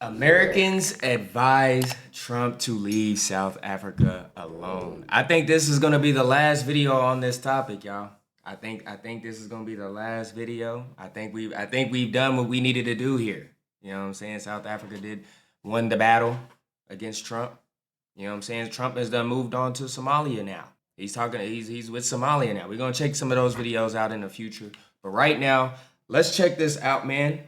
Americans advise Trump to leave South Africa alone. I think this is gonna be the last video on this topic, y'all. I think this is gonna be the last video. I think we've done what we needed to do here. You know what I'm saying? South Africa won the battle against Trump. You know what I'm saying? Trump has moved on to Somalia now. He's with Somalia now. We're gonna check some of those videos out in the future. But right now, let's check this out, man.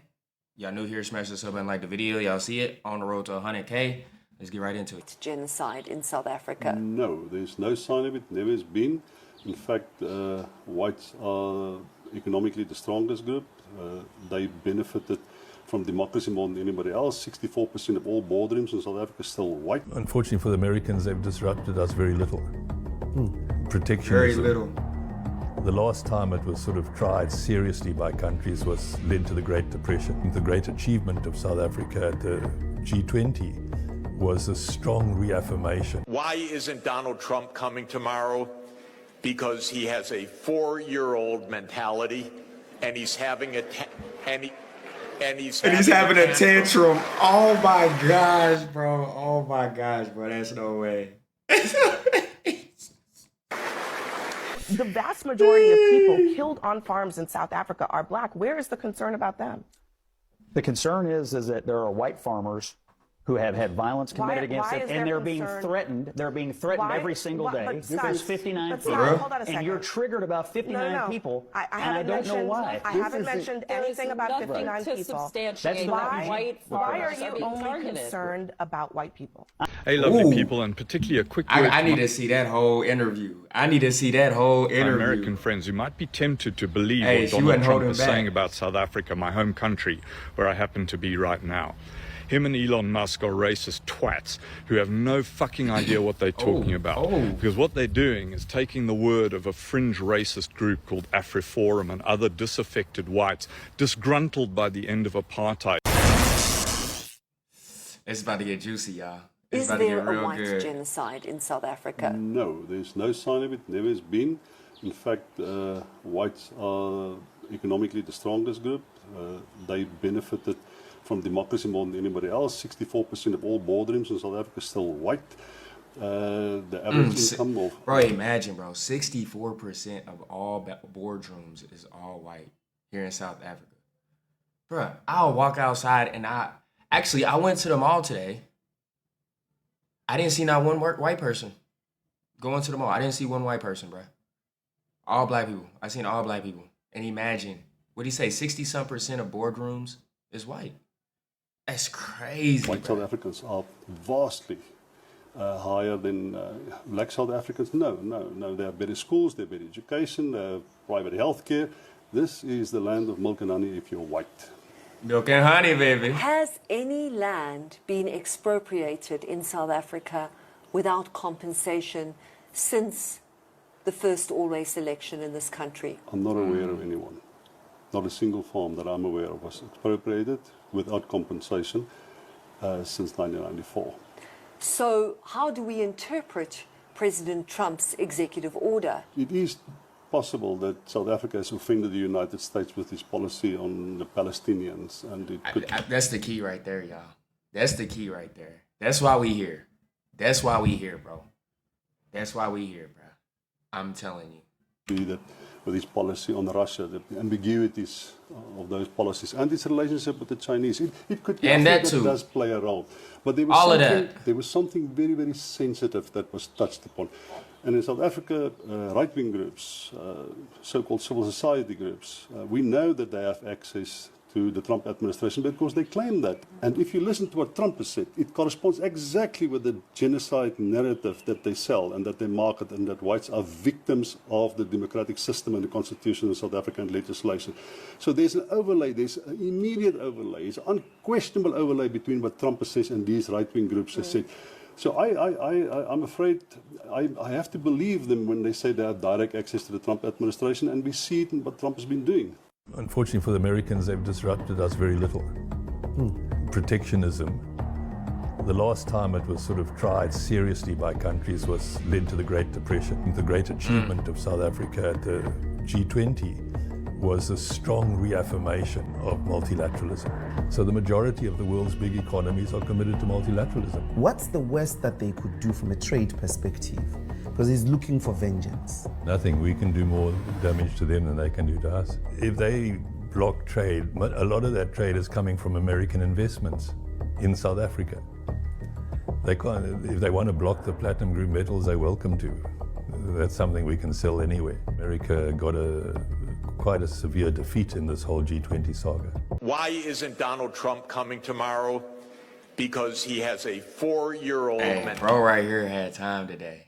Y'all new here, smash the sub button, like the video. Y'all see it on the road to 100K. Let's get right into it. Genocide in South Africa. No, there's no sign of it. Never has been. In fact, whites are economically the strongest group. They benefited from democracy more than anybody else. 64% of all boardrooms in South Africa are still white. Unfortunately for the Americans, they've disrupted us very little. Protectionism. Very little. The last time it was sort of tried seriously by countries was led to the Great Depression. The great achievement of South Africa at the G20 was a strong reaffirmation. Why isn't Donald Trump coming tomorrow? Because he has a 4-year-old mentality, and he's having a having a tantrum. Oh my gosh, bro. Oh my gosh, bro. That's no way. The vast majority of people killed on farms in South Africa are black. Where is the concern about them? The concern is that there are white farmers who have had violence committed against them, and they're being threatened. They're being threatened every single day. There's 59 people, and you're triggered about 59 people, and I don't know why. I haven't mentioned anything about 59 people. Why are you only concerned about white people? Hey, lovely people, and particularly a quick word I need to see that whole interview. American friends who might be tempted to believe what Donald Trump is saying about South Africa, my home country, where I happen to be right now. Him and Elon Musk are racist twats who have no fucking idea what they're talking about. Because what they're doing is taking the word of a fringe racist group called AfriForum and other disaffected whites, disgruntled by the end of apartheid. It's about to get juicy, y'all. Is there a white genocide in South Africa? No, there's no sign of it. Never has been. In fact, whites are economically the strongest group. They benefited from democracy more than anybody else. 64% of all boardrooms in South Africa are still white. The average income of... Bro, imagine, bro. 64% of all boardrooms is all white here in South Africa. Bro, I'll walk outside and I went to the mall today. I didn't see not one white person going to the mall. I didn't see one white person, bro. All black people. I seen all black people. And imagine, what do you say, 60-some% of boardrooms is white. That's crazy. White South Africans are vastly higher than black South Africans. No. They have better schools, they have better education, they have private health care. This is the land of milk and honey if you're white. Milk and honey, baby. Has any land been expropriated in South Africa without compensation since the first all-race election in this country? I'm not aware of anyone. Not a single farm that I'm aware of was expropriated without compensation since 1994. So how do we interpret President Trump's executive order? It is possible that South Africa has offended the United States with his policy on the Palestinians, and it could... That's the key right there, y'all. That's the key right there. That's why we here. That's why we here, bro. That's why we here, bro. I'm telling you. That with his policy on Russia, the ambiguities of those policies, and his relationship with the Chinese, it could be and that too does play a role. But there was there was something very, very sensitive that was touched upon. And in South Africa, right-wing groups, so-called civil society groups, we know that they have access to the Trump administration because they claim that. And if you listen to what Trump has said, it corresponds exactly with the genocide narrative that they sell and that they market, and that whites are victims of the democratic system and the constitution of South African legislation. So there's an overlay, there's an immediate overlay, it's an unquestionable overlay between what Trump says and these right-wing groups have said. So I'm afraid I have to believe them when they say they have direct access to the Trump administration, and we see it in what Trump has been doing. Unfortunately for the Americans, they've disrupted us very little. Protectionism. The last time it was sort of tried seriously by countries was led to the Great Depression. The great achievement of South Africa at the G20 was a strong reaffirmation of multilateralism. So the majority of the world's big economies are committed to multilateralism. What's the worst that they could do from a trade perspective? Because he's looking for vengeance. Nothing. We can do more damage to them than they can do to us. If they block trade, a lot of that trade is coming from American investments in South Africa. They can't, if they want to block the platinum group metals, they're welcome to. That's something we can sell anywhere. America got quite a severe defeat in this whole G20 saga. Why isn't Donald Trump coming tomorrow? Because he has a 4-year-old. Hey, bro right here had time today.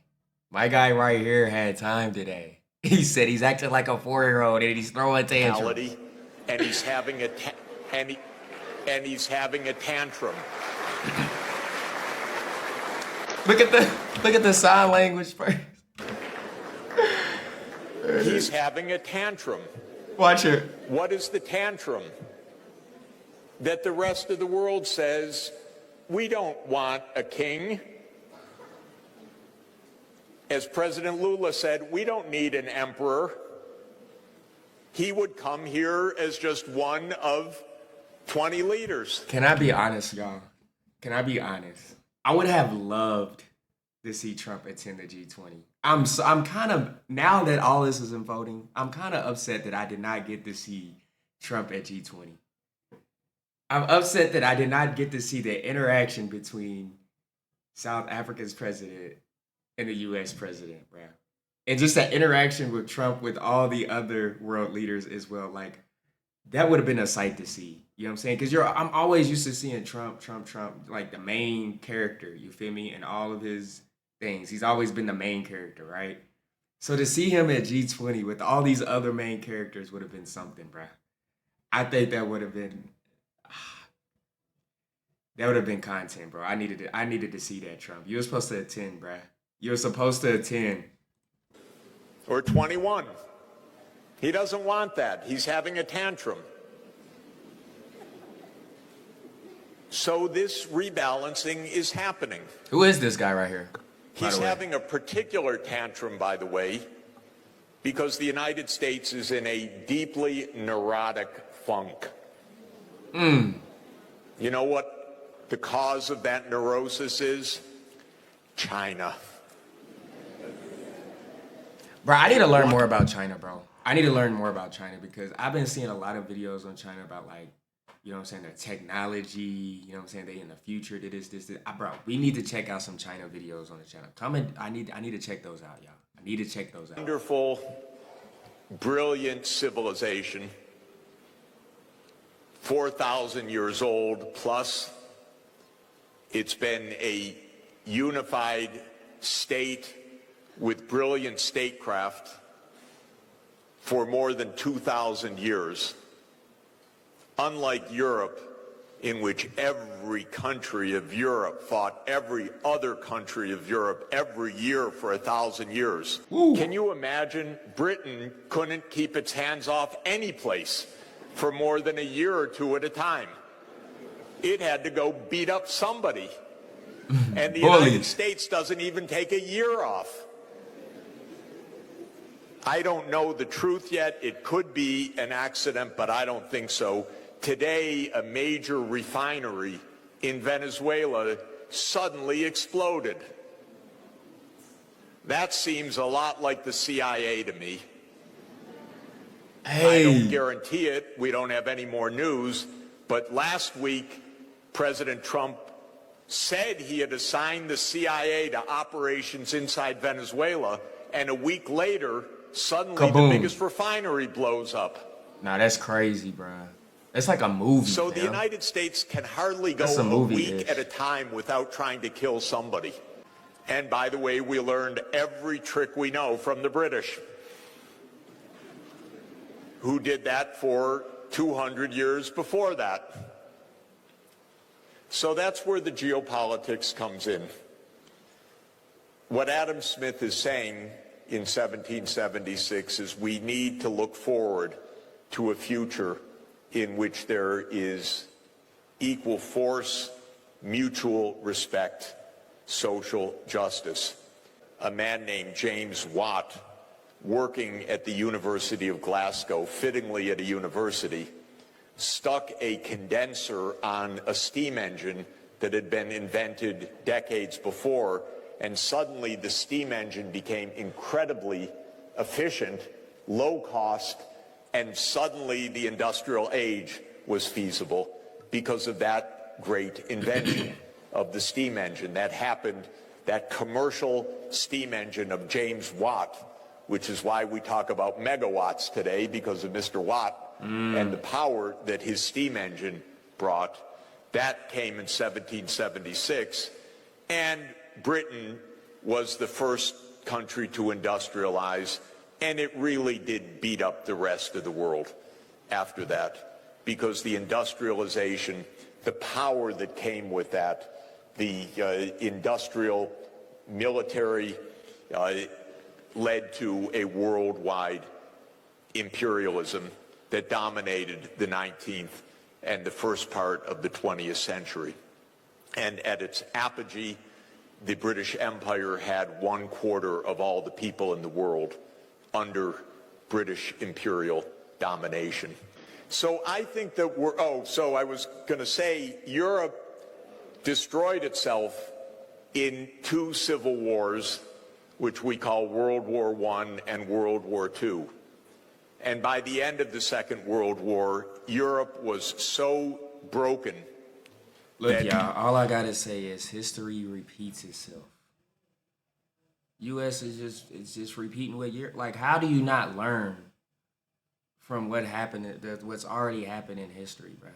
My guy right here had time today. He said he's acting like a 4-year-old and he's throwing tantrums. And he's having a he's having a tantrum. Look at the sign language first. He's having a tantrum. Watch it. What is the tantrum? That the rest of the world says, we don't want a king. As President Lula said, we don't need an emperor. He would come here as just one of 20 leaders. Can I be honest, y'all? Can I be honest? I would have loved to see Trump attend the G20. I'm kind of, now that all this is unfolding, I'm kind of upset that I did not get to see Trump at G20. I'm upset that I did not get to see the interaction between South Africa's president and the U.S. president, bro. And just that interaction with Trump with all the other world leaders as well. Like, that would have been a sight to see. You know what I'm saying? Because I'm always used to seeing Trump, like the main character, you feel me? And all of his things. He's always been the main character, right? So to see him at G20 with all these other main characters would have been something, bro. I think that would have been content, bro. I needed to see that, Trump. You were supposed to attend, bro. You were supposed to attend. Or 21. He doesn't want that. He's having a tantrum. So this rebalancing is happening. Who is this guy right here? He's having a particular tantrum, by the way, because the United States is in a deeply neurotic funk. You know what the cause of that neurosis is? China. Bro, I need to learn more about China, bro. I need to learn more about China because I've been seeing a lot of videos on China about, like, you know what I'm saying, their technology, you know what I'm saying, they in the future, this. Bro, we need to check out some China videos on the channel. Comment, I need to check those out, y'all. I need to check those out. Wonderful, brilliant civilization, 4,000 years old plus. It's been a unified state with brilliant statecraft for more than 2,000 years. Unlike Europe, in which every country of Europe fought every other country of Europe every year for 1,000 years. Ooh. Can you imagine Britain couldn't keep its hands off any place for more than a year or two at a time? It had to go beat up somebody. And the United States doesn't even take a year off. I don't know the truth yet. It could be an accident, but I don't think so. Today, a major refinery in Venezuela suddenly exploded. That seems a lot like the CIA to me. Hey. I don't guarantee it. We don't have any more news. But last week, President Trump said he had assigned the CIA to operations inside Venezuela, and a week later, suddenly Kaboom. The biggest refinery blows up. Nah, that's crazy, bro. It's like a movie. So fam. The United States can hardly go a week at a time without trying to kill somebody. And by the way, we learned every trick we know from the British, who did that for 200 years before that. So that's where the geopolitics comes in. What Adam Smith is saying in 1776 is we need to look forward to a future in which there is equal force, mutual respect, social justice. A man named James Watt working at the University of Glasgow, fittingly at a university, stuck a condenser on a steam engine that had been invented decades before, and suddenly the steam engine became incredibly efficient, low cost, and suddenly the industrial age was feasible because of that great invention of the steam engine. That happened, that commercial steam engine of James Watt, which is why we talk about megawatts today, because of Mr. Watt and the power that his steam engine brought. That came in 1776, and Britain was the first country to industrialize, and it really did beat up the rest of the world after that, because the industrialization, the power that came with that, the industrial military led to a worldwide imperialism that dominated the 19th and the first part of the 20th century. And at its apogee, the British Empire had 1/4 of all the people in the world under British imperial domination. So I think that so I was going to say, Europe destroyed itself in 2 civil wars, which we call World War I and World War II. And by the end of the Second World War, Europe was so broken. Look, y'all, all I gotta say is history repeats itself. U.S. is just repeating what you're like. How do you not learn from what happened? What's already happened in history, bro?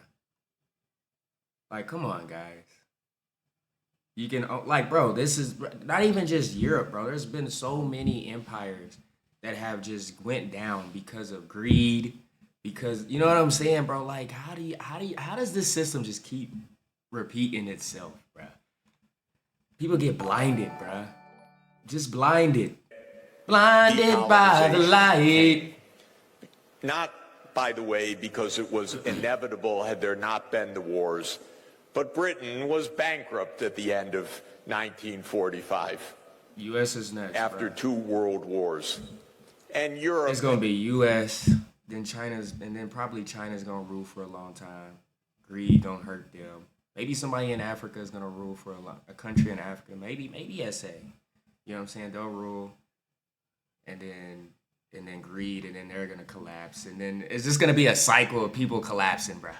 Like, come on, guys. You can bro. This is not even just Europe, bro. There's been so many empires that have just went down because of greed, because you know what I'm saying, bro? Like, how does this system just keep repeating itself, bro? People get blinded, bro. Just blinded by the light. Not, by the way, because it was inevitable had there not been the wars, but Britain was bankrupt at the end of 1945. U.S. is next, after bro. 2 world wars. And Europe. It's gonna be U.S., then probably China's gonna rule for a long time. Greed don't hurt them. Maybe somebody in Africa is gonna rule for a country in Africa. Maybe SA. You know what I'm saying? They'll rule, and then greed, and then they're gonna collapse, and then it's just gonna be a cycle of people collapsing, bro.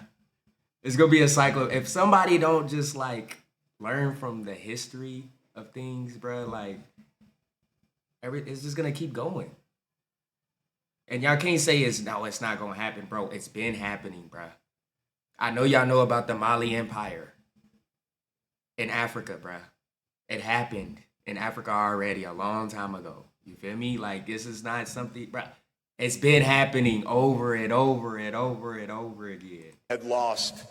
It's gonna be a cycle. If somebody don't just like learn from the history of things, bro, like it's just gonna keep going. And y'all can't say it's not gonna happen, bro. It's been happening, bro. I know y'all know about the Mali Empire in Africa, bro. It happened in Africa already a long time ago. You feel me? Like, this is not something, bro. It's been happening over and over and over and over again. Had lost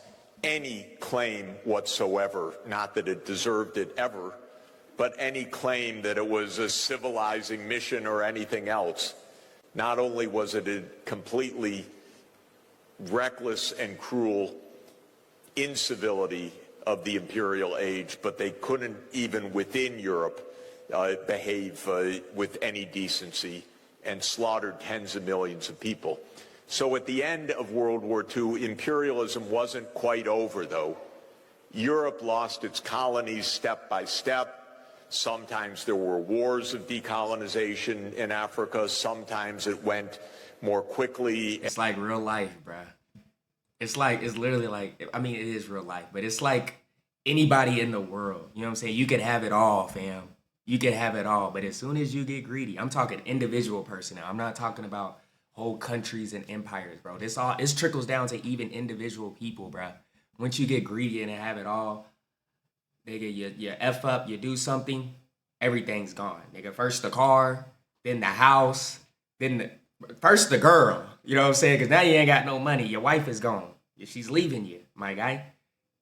any claim whatsoever, not that it deserved it ever, but any claim that it was a civilizing mission or anything else. Not only was it a completely reckless and cruel incivility of the imperial age, but they couldn't even within Europe behave with any decency and slaughtered tens of millions of people. So at the end of World War II, imperialism wasn't quite over, though. Europe lost its colonies step by step. Sometimes there were wars of decolonization in Africa. Sometimes it went more quickly. It's like real life, bruh. It's literally like, I mean, it is real life, but it's like anybody in the world. You know what I'm saying? You can have it all, fam. You can have it all. But as soon as you get greedy, I'm talking individual person now. I'm not talking about whole countries and empires, bro. This trickles down to even individual people, bruh. Once you get greedy and have it all, nigga, you F up, you do something, everything's gone. Nigga, first the car, then the house, then first the girl. You know what I'm saying? Because now you ain't got no money. Your wife is gone. She's leaving you, my guy.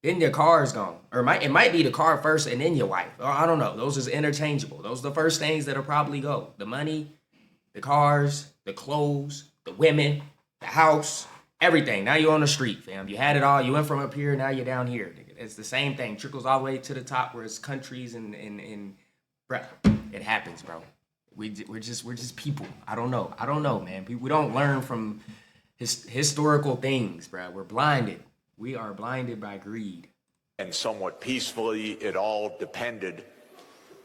Then your car's gone. Or it might be the car first and then your wife. Or I don't know. Those is interchangeable. Those are the first things that'll probably go. The money, the cars, the clothes, the women, the house, everything. Now you're on the street, fam. You had it all. You went from up here, now you're down here. It's the same thing. Trickles all the way to the top where it's countries and bro, it happens, bro. we're just people. I don't know, man. We don't learn from historical things, bro. We're blinded. We are blinded by greed. And somewhat peacefully, it all depended.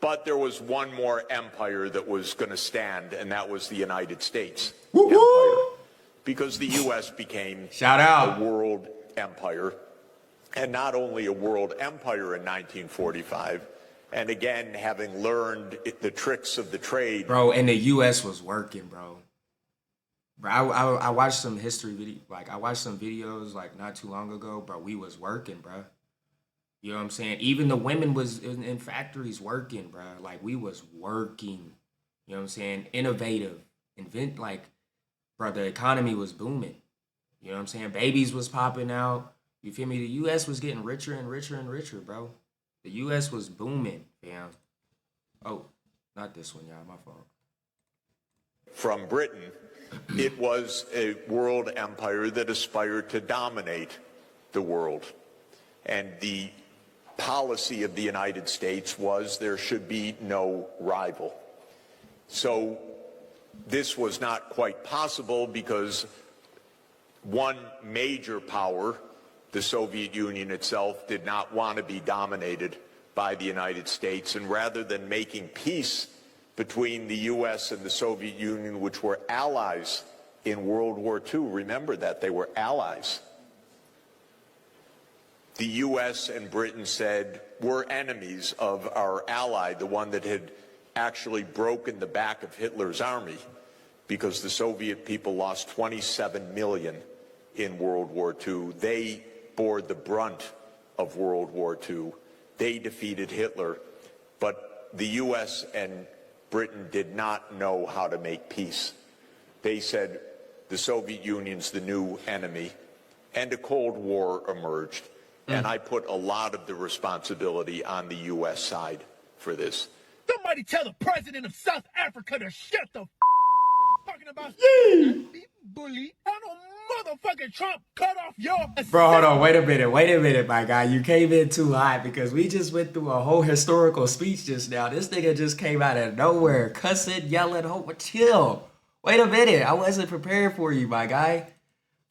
But there was one more empire that was going to stand, and that was the United States empire. Because the U.S. became a world empire. And not only a world empire in 1945, and again, having learned the tricks of the trade. Bro, and the U.S. was working, bro. Bro, I watched some history video, like I watched some videos like not too long ago, bro. We was working, bro. You know what I'm saying? Even the women was in factories working, bro. Like we was working. You know what I'm saying? Innovative, bro. The economy was booming. You know what I'm saying? Babies was popping out. You feel me? The U.S. was getting richer and richer and richer, bro. The U.S. was booming, fam. Oh, not this one, y'all. My fault. From Britain, it was a world empire that aspired to dominate the world. And the policy of the United States was there should be no rival. So this was not quite possible because one major power, the Soviet Union itself, did not want to be dominated by the United States. And rather than making peace between the U.S. and the Soviet Union, which were allies in World War II, remember that they were allies. The U.S. and Britain said, we're enemies of our ally, the one that had actually broken the back of Hitler's army, because the Soviet people lost 27 million in World War II. They bore the brunt of World War II. They defeated Hitler, but the U.S. and Britain did not know how to make peace. They said the Soviet Union's the new enemy, and a Cold War emerged. And I put a lot of the responsibility on the U.S. side for this. Somebody tell the president of South Africa to shut the talking about bully. I know motherfucking Trump cut off your... Bro, hold on. Wait a minute, my guy. You came in too hot because we just went through a whole historical speech just now. This nigga just came out of nowhere, cussing, yelling, chill. Wait a minute. I wasn't prepared for you, my guy.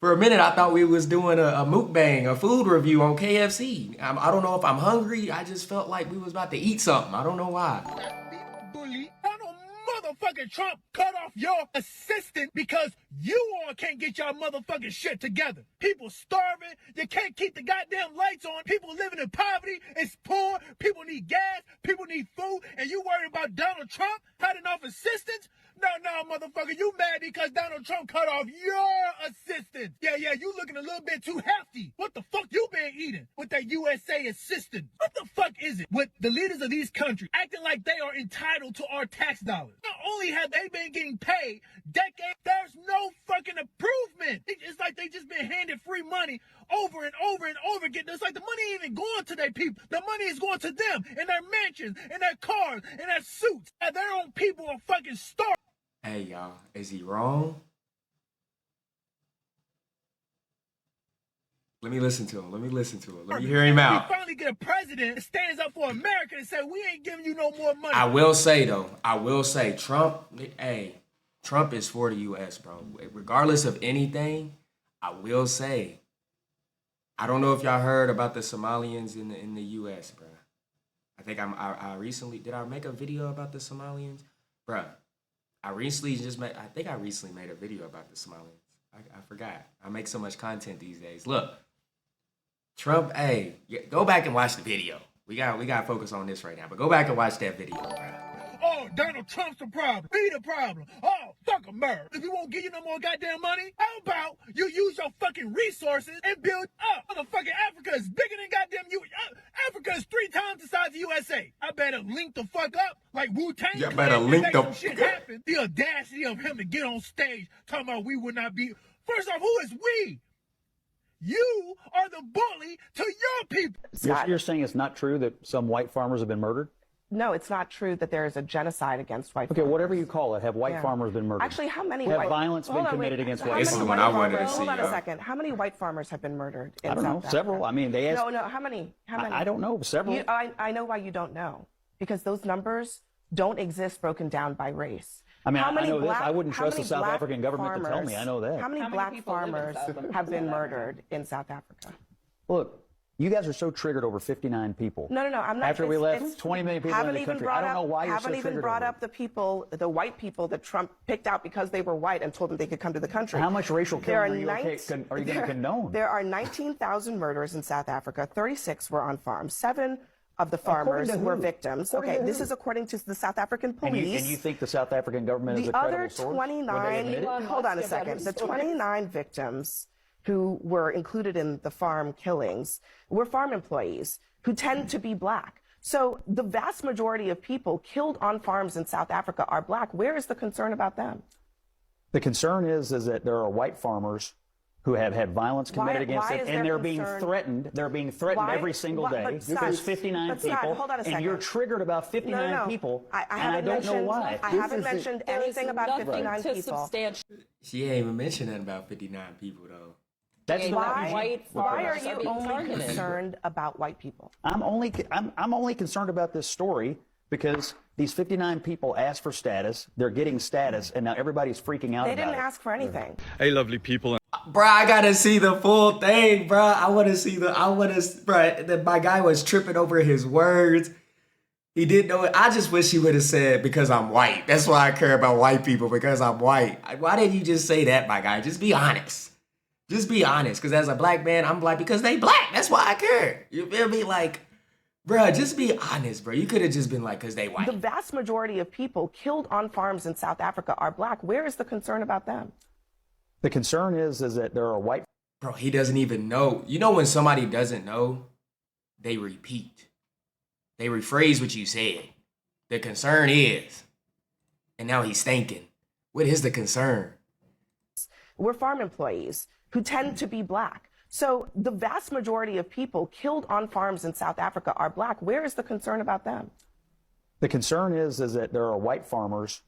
For a minute, I thought we was doing a mukbang, a food review on KFC. I don't know if I'm hungry. I just felt like we was about to eat something. I don't know why. Bully. I know motherfucking Trump cut off your assistant because you all can't get y'all motherfucking shit together. People starving. You can't keep the goddamn lights on. People living in poverty. It's poor. People need gas. People need food. And you worried about Donald Trump had enough assistants? No, motherfucker, you mad because Donald Trump cut off your assistant. Yeah, you looking a little bit too hefty. What the fuck you been eating with that USA assistant? What the fuck is it with the leaders of these countries acting like they are entitled to our tax dollars? Not only have they been getting paid decades, there's no fucking improvement. It's like they just been handed free money over and over and over again. It's like the money ain't even going to their people. The money is going to them in their mansions, in their cars, in their suits. And their own people are fucking starving. Hey, y'all, is he wrong? Let me listen to him. Let me hear him out. We finally get a president that stands up for America and say, we ain't giving you no more money. I will say, Trump is for the U.S., bro. Regardless of anything, I will say, I don't know if y'all heard about the Somalians in the U.S., bro. I think I recently, did I make a video about the Somalians? Bro. I recently made a video about the Somalians. I forgot. I make so much content these days. Look, Trump, go back and watch the video. We got to focus on this right now, but go back and watch that video, bro. Oh, Donald Trump's the problem. Be the problem. Oh, fuck America. If we won't give you no more goddamn money, how about you use your fucking resources and build up? Motherfucking Africa is bigger than goddamn you. Africa is 3 times the size of USA. I better link the fuck up like Wu-Tang. You better link the shit happen. The audacity of him to get on stage talking about we would not be. First off, who is we? You are the bully to your people. You're saying it's not true that some white farmers have been murdered? No, it's not true that there is a genocide against white farmers. Okay, whatever you call it, have white farmers been murdered? Actually, how many have violence been committed against white farmers? This is what I wanted to see. Hold on a second. How many white farmers have been murdered in I don't know. South Several. Africa? I mean, they asked. No. How many? I don't know. Several. I know why you don't know. Because those numbers don't exist broken down by race. I mean, I know this. I wouldn't trust the South African government to tell me. I know that. How many black farmers have been murdered in South Africa? Look, you guys are so triggered over 59 people. No, I'm not. After we left, 20 million people in the country. I don't know why you're so triggered. Haven't even brought up the people, the white people that Trump picked out because they were white and told them they could come to the country. How much racial killing are you going to condone? There are 19,000 murders in South Africa. 36 were on farms. 7 of the farmers were victims. Okay, this is according to the South African police. And you think the South African government is a credible source? The other 29, hold on a second, the 29 victims who were included in the farm killings were farm employees who tend to be black. So the vast majority of people killed on farms in South Africa are black. Where is the concern about them? The concern is that there are white farmers who have had violence committed against them, and they're being threatened. They're being threatened every single day. There's 59 people, and you're triggered about 59 people, and I don't know why. I haven't mentioned anything about 59 people. She ain't even mentioned that about 59 people, though. That's why are you only concerned about white people? I'm only concerned about this story because these 59 people asked for status. They're getting status, and now everybody's freaking out about it. They didn't ask for anything. Hey, lovely people. Bruh, I gotta see the full thing, bruh. My guy was tripping over his words. He didn't know it. I just wish he would have said, because I'm white. That's why I care about white people, because I'm white. Why didn't you just say that, my guy? Just be honest. Just be honest, because as a black man, I'm black because they black. That's why I care. You feel me? Like, bruh, just be honest, bro. You could have just been like, because they white. The vast majority of people killed on farms in South Africa are black. Where is the concern about them? The concern is that there are white. Bro, he doesn't even know. You know when somebody doesn't know, they repeat. They rephrase what you said. The concern is, and now he's thinking, what is the concern? We're farm employees who tend to be black. So the vast majority of people killed on farms in South Africa are black. Where is the concern about them? The concern is that there are white farmers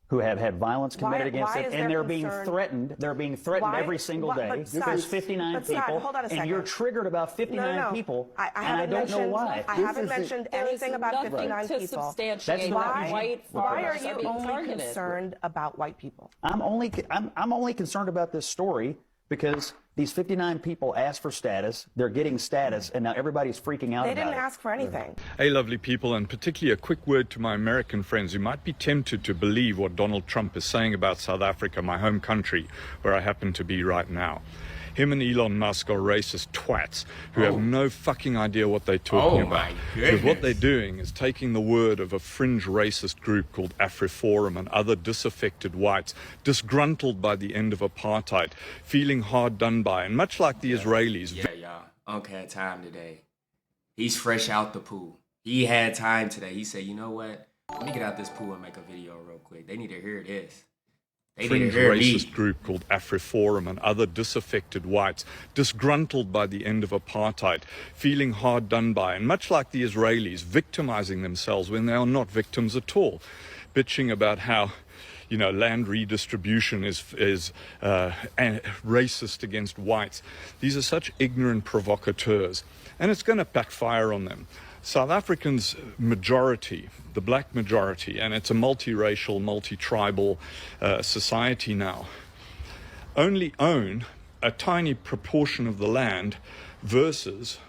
who have had violence committed against them, and they're being threatened. They're being threatened every single day. There's 59 people, and you're triggered about 59 people, and I don't know why. I haven't mentioned anything about 59 people. Why are you only concerned about white people? I'm only concerned about this story because these 59 people asked for status, they're getting status, and now everybody's freaking out about it. They didn't ask for anything. Hey, lovely people, and particularly a quick word to my American friends who might be tempted to believe what Donald Trump is saying about South Africa, my home country, where I happen to be right now. Him and Elon Musk are racist twats who have no fucking idea what they're talking about. Because what they're doing is taking the word of a fringe racist group called AfriForum and other disaffected whites, disgruntled by the end of apartheid, feeling hard done by, and much like the Israelis. Yeah, y'all. Unc had time today. He's fresh out the pool. He had time today. He said, you know what? Let me get out this pool and make a video real quick. They need to hear this. Fringe racist group called AfriForum and other disaffected whites, disgruntled by the end of apartheid, feeling hard done by, and much like the Israelis, victimizing themselves when they are not victims at all, bitching about how, you know, land redistribution is racist against whites. These are such ignorant provocateurs, and it's going to backfire on them. South Africans' majority, the black majority, and it's a multiracial, multi-tribal society now, only own a tiny proportion of the land versus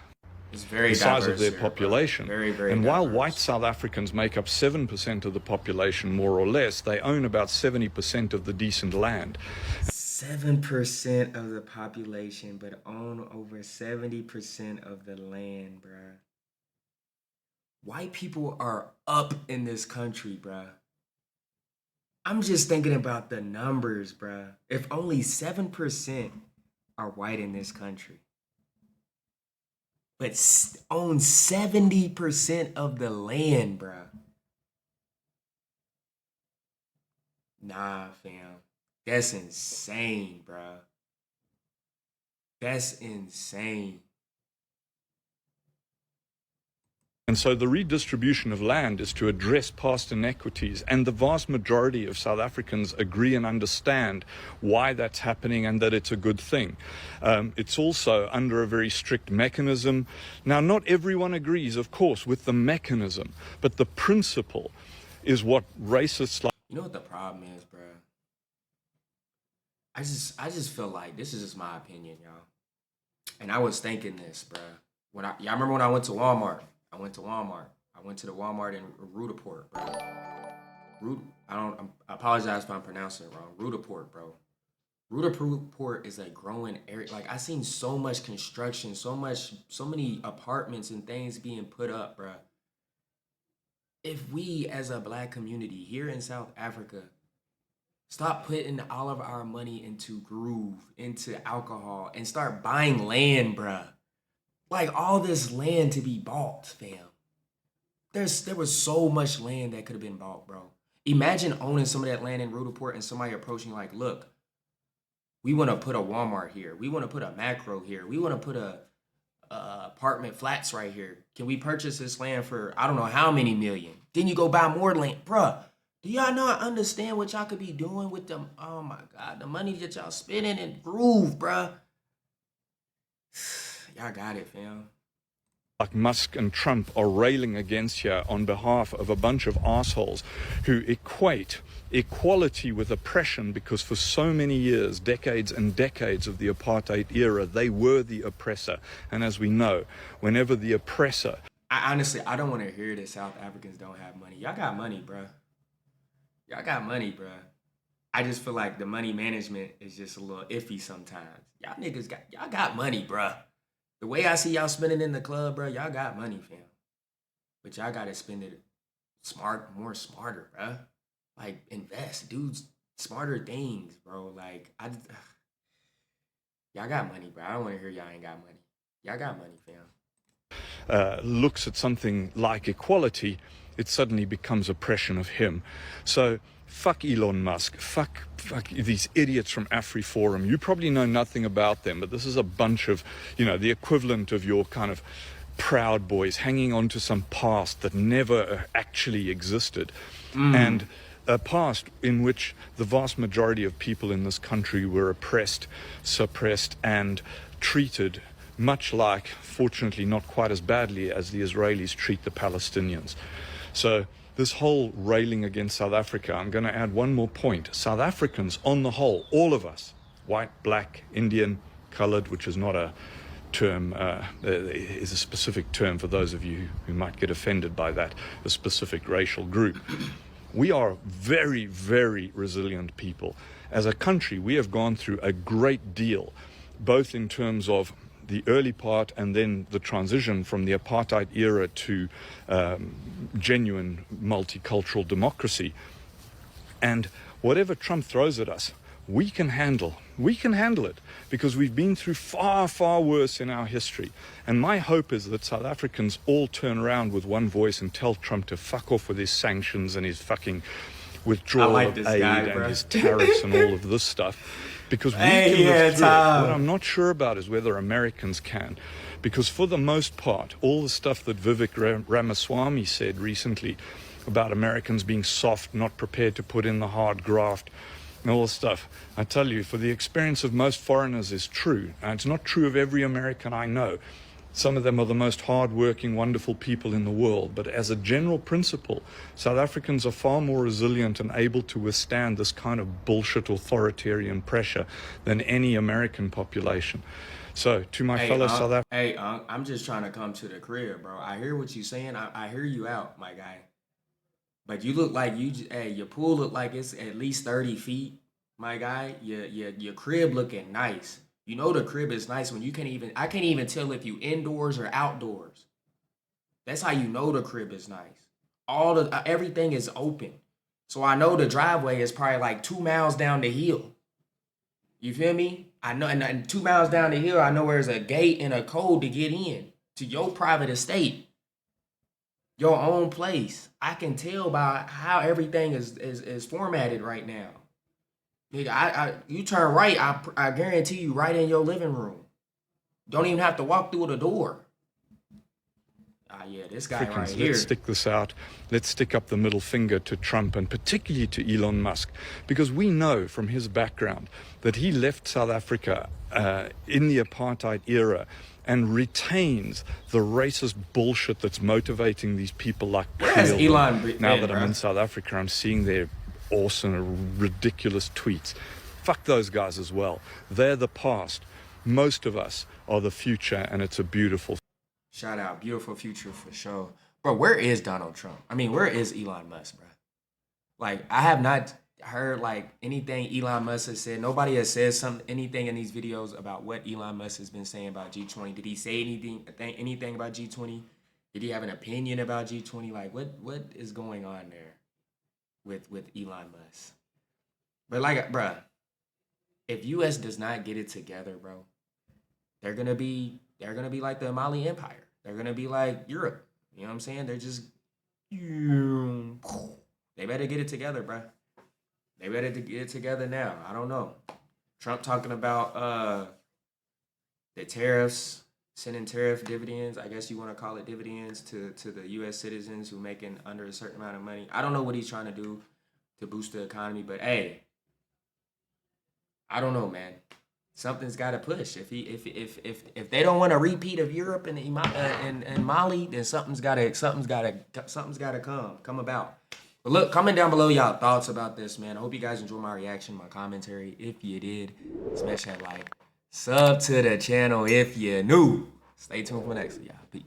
the size of their population. And while white South Africans make up 7% of the population, more or less, they own about 70% of the decent land. 7% of the population, but own over 70% of the land, bruh. White people are up in this country, bruh. I'm just thinking about the numbers, bruh. If only 7% are white in this country, but own 70% of the land, bruh. Nah, fam. That's insane, bruh. That's insane. And so the redistribution of land is to address past inequities, and the vast majority of South Africans agree and understand why that's happening and that it's a good thing. It's also under a very strict mechanism. Now, not everyone agrees, of course, with the mechanism, but the principle is what racists like. You know what the problem is, bro? I just feel like, this is just my opinion, y'all. And I was thinking this, bro. Y'all remember when I went to Walmart? I went to the Walmart in Rudaport, bro. I apologize if I'm pronouncing it wrong. Rudaport, bro. Rudaport is a growing area. Like, I seen so much construction, so many apartments and things being put up, bro. If we as a black community here in South Africa stop putting all of our money into groove, into alcohol, and start buying land, bruh. Like, all this land to be bought, fam. There was so much land that could have been bought, bro. Imagine owning some of that land in Rudaport and somebody approaching like, look, we want to put a Walmart here. We want to put a Macro here. We want to put a apartment flats right here. Can we purchase this land for, I don't know how many million? Then you go buy more land, bruh. Do y'all not understand what y'all could be doing with them? Oh my God, the money that y'all spending in groove, bruh. Y'all got it, fam. Like Musk and Trump are railing against here on behalf of a bunch of assholes who equate equality with oppression, because for so many years, decades and decades of the apartheid era, they were the oppressor. And as we know, whenever the oppressor... I don't want to hear that South Africans don't have money. Y'all got money, bruh. Y'all got money, bruh. I just feel like the money management is just a little iffy sometimes. Y'all got money, bruh. The way I see y'all spending in the club, bruh, y'all got money, fam. But y'all gotta spend it more smarter, bruh. Like, invest, dudes, smarter things, bro. Like, y'all got money, bro. I don't want to hear y'all ain't got money. Y'all got money, fam. Looks at something like equality, it suddenly becomes oppression of him. So fuck Elon Musk, fuck these idiots from AfriForum. You probably know nothing about them, but this is a bunch of, the equivalent of your kind of Proud Boys hanging on to some past that never actually existed. And a past in which the vast majority of people in this country were oppressed, suppressed, and treated much like, fortunately not quite as badly as the Israelis treat the Palestinians. So this whole railing against South Africa, I'm going to add one more point. South Africans, on the whole, all of us, white, black, Indian, colored, which is not a term, is a specific term for those of you who might get offended by that, a specific racial group. We are very, very resilient people. As a country, we have gone through a great deal, both in terms of the early part and then the transition from the apartheid era to genuine multicultural democracy. And whatever Trump throws at us, we can handle. We can handle it because we've been through far, far worse in our history. And my hope is that South Africans all turn around with one voice and tell Trump to fuck off with his sanctions and his fucking withdrawal of aid and his tariffs and all of this stuff. Because we can live through it. What I'm not sure about is whether Americans can. Because for the most part, all the stuff that Vivek Ramaswamy said recently about Americans being soft, not prepared to put in the hard graft, and all this stuff, I tell you, for the experience of most foreigners is true. And it's not true of every American I know. Some of them are the most hardworking, wonderful people in the world. But as a general principle, South Africans are far more resilient and able to withstand this kind of bullshit authoritarian pressure than any American population. So, to my fellow South Africans... Hey, I'm just trying to come to the crib, bro. I hear what you're saying. I hear you out, my guy. But you look like your pool look like it's at least 30 feet, my guy. Your crib looking nice. You know the crib is nice when I can't even tell if you indoors or outdoors. That's how you know the crib is nice. Everything is open. So I know the driveway is probably like 2 miles down the hill. You feel me? I know, and 2 miles down the hill, I know there's a gate and a code to get in to your private estate. Your own place. I can tell by how everything is formatted right now. Nigga, you turn right, I guarantee you right in your living room. Don't even have to walk through the door. Yeah, this guy Africans, right here. let's stick this out. Let's stick up the middle finger to Trump and particularly to Elon Musk, because we know from his background that he left South Africa in the apartheid era and retains the racist bullshit that's motivating these people like Elon now that I'm in South Africa, I'm seeing their awesome, ridiculous tweets. Fuck those guys as well. They're the past. Most of us are the future, and it's a beautiful. Shout out, beautiful future for sure. Bro, where is Donald Trump? I mean, where is Elon Musk, bro? Like, I have not heard like anything Elon Musk has said. Nobody has said anything in these videos about what Elon Musk has been saying about G20. Did he say anything about G20? Did he have an opinion about G20? Like, what is going on there with Elon Musk? But like, bro, if US does not get it together, bro, they're gonna be like the Mali Empire. They're gonna be like Europe. You know what I'm saying? They're just they better get it together, bro. They better get it together now. I don't know. Trump talking about the tariffs, sending tariff dividends. I guess you want to call it dividends to the U.S. citizens who making under a certain amount of money. I don't know what he's trying to do to boost the economy, but hey, I don't know, man. Something's got to push. If they don't want a repeat of Europe and Mali, then something's got to come about. But look, comment down below y'all thoughts about this, man. I hope you guys enjoyed my reaction, my commentary. If you did, smash that like, sub to the channel if you're new. Stay tuned for the next one, y'all. Peace.